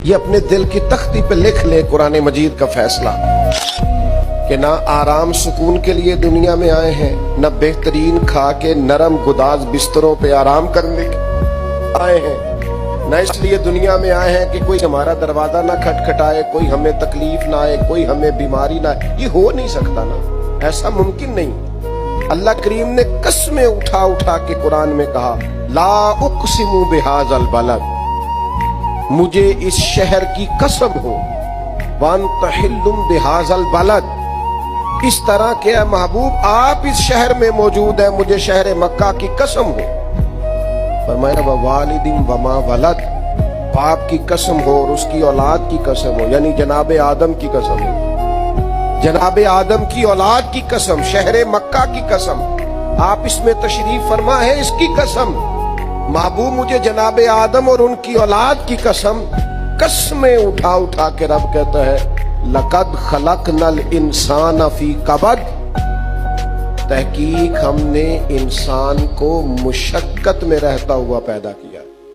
یہ اپنے دل کی تختی پہ لکھ لے قرآن مجید کا فیصلہ کہ نہ آرام سکون کے لیے دنیا میں آئے ہیں، نہ بہترین کھا کے نرم گداز بستروں پہ آرام کرنے آئے ہیں، نہ اس لیے دنیا میں آئے ہیں کہ کوئی ہمارا دروازہ نہ کھٹکھٹائے، کوئی ہمیں تکلیف نہ آئے، کوئی ہمیں بیماری نہ آئے۔ یہ ہو نہیں سکتا نا، ایسا ممکن نہیں۔ اللہ کریم نے قسمیں اٹھا اٹھا کے قرآن میں کہا لا اقسم بہذا البلد، مجھے اس شہر کی قسم ہو، وانت حل بہذا البلد، اس طرح کہ اے محبوب آپ اس شہر میں موجود ہیں، مجھے شہر مکہ کی قسم ہو۔ فرمایا ووالد وما ولد، باپ کی قسم ہو اور اس کی اولاد کی قسم ہو، یعنی جناب آدم کی قسم ہو، جناب آدم کی اولاد کی قسم، شہر مکہ کی قسم، آپ اس میں تشریف فرما ہے، اس کی قسم محبوب مجھے جناب آدم اور ان کی اولاد کی قسم۔ قسمیں اٹھا اٹھا کے رب کہتا ہے لقد خلقنا الانسان فی کبد، تحقیق ہم نے انسان کو مشقت میں رہتا ہوا پیدا کیا۔